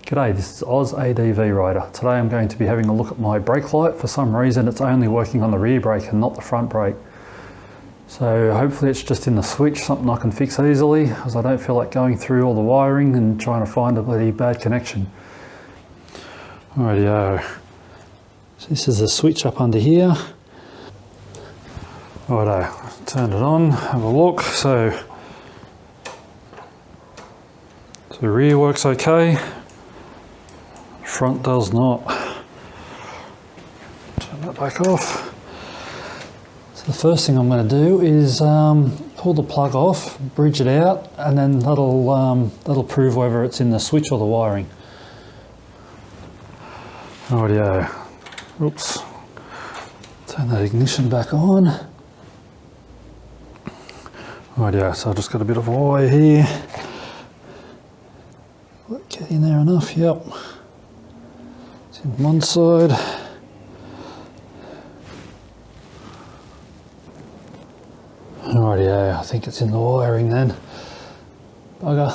G'day, this is Oz ADV Rider. Today I'm going to be having a look at my brake light. For some reason it's only working on the rear brake and not the front brake. So hopefully it's just in the switch, something I can fix easily, as I don't feel like going through all the wiring and trying to find a bloody bad connection. Rightio. So this is the switch up under here. Righto, turn it on, have a look. So the rear works okay. Front does not. Turn that back off. So the first thing I'm going to do is pull the plug off, bridge it out, and then that'll prove whether it's in the switch or the wiring. Rightio. Oops. Turn that ignition back on. Rightio. So I've just got a bit of a wire here. Get in there enough. Yep. In one side. Rightio, I think it's in the wiring then. Bugger.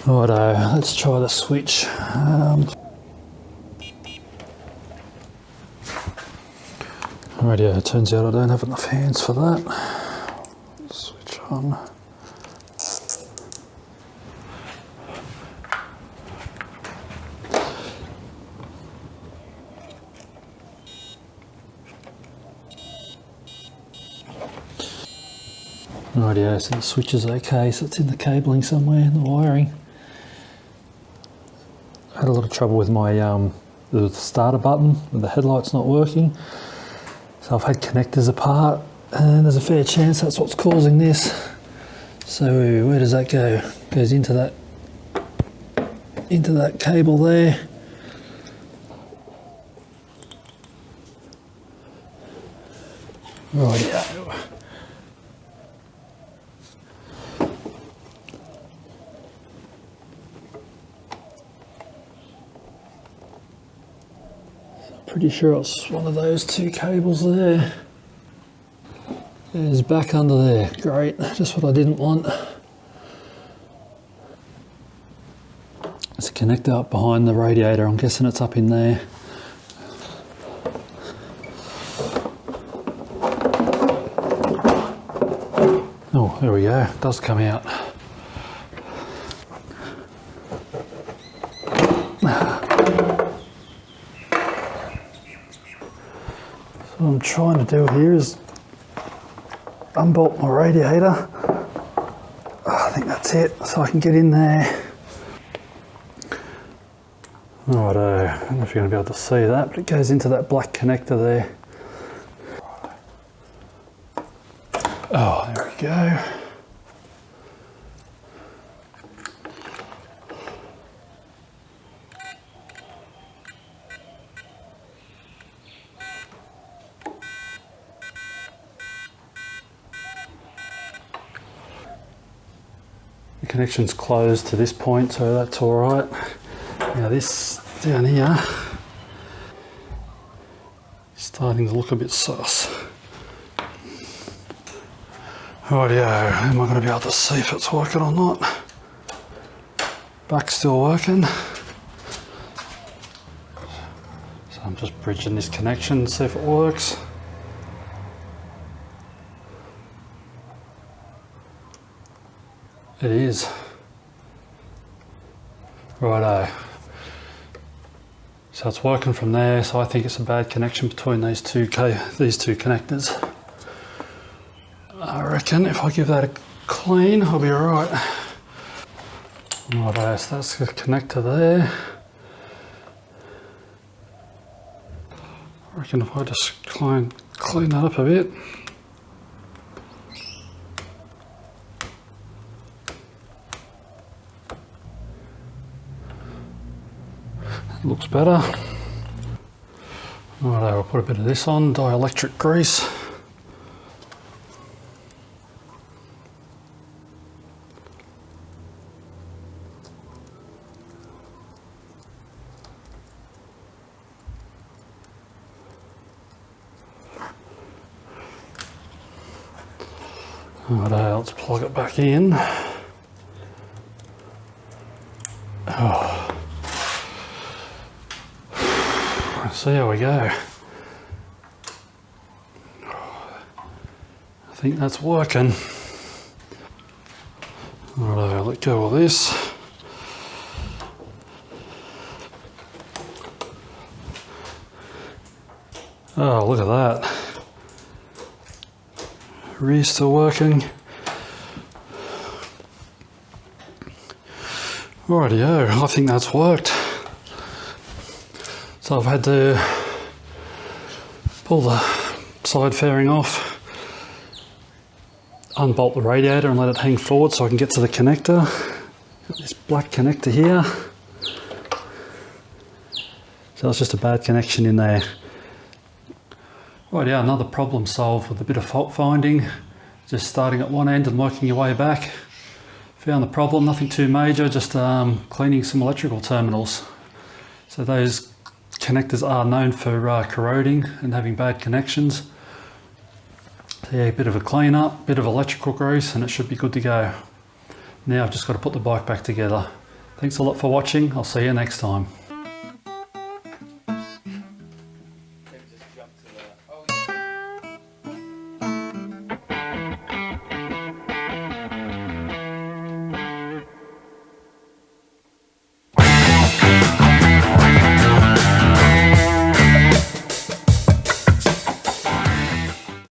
Righto, let's try the switch. Rightio, it turns out I don't have enough hands for that. Switch on. Rightio, so the switch is okay, so it's in the cabling somewhere, in the wiring. I had a lot of trouble with my the starter button, with the headlights not working. So I've had connectors apart, and there's a fair chance that's what's causing this. So where does that go? It goes into that cable there. Rightio. Pretty sure it's one of those two cables there. It's back under there. Great, just what I didn't want. There's a connector up behind the radiator. I'm guessing it's up in there. Oh, there we go. It does come out. What I'm trying to do here is unbolt my radiator. I think that's it, so I can get in there. Righto, I don't know if you're going to be able to see that, but it goes into that black connector there. Oh, there we go. The connection's closed to this point, so that's all right. Now this down here is starting to look a bit sus. Rightio, am I going to be able to see if it's working or not? Back's still working. So I'm just bridging this connection to see if it works. It is. Righto. So it's working from there, so I think it's a bad connection between these two connectors. I reckon if I give that a clean, I'll be alright. Righto, so that's the connector there. I reckon if I just clean that up a bit. Looks better. Alright, I'll put a bit of this on, dielectric grease. Alright, let's plug it back in. Oh. See how we go. I think that's working. Righto, let go of this. Oh, look at that. Rear's still working. Rightio, I think that's worked. So I've had to pull the side fairing off, unbolt the radiator and let it hang forward so I can get to the connector. Got this black connector here. So it's just a bad connection in there. Right, yeah, another problem solved with a bit of fault finding. Just starting at one end and working your way back. Found the problem, nothing too major, just cleaning some electrical terminals. So those connectors are known for corroding and having bad connections. So yeah, a bit of a clean up, bit of electrical grease, and it should be good to go. Now I've just got to put the bike back together. Thanks a lot for watching, I'll see you next time.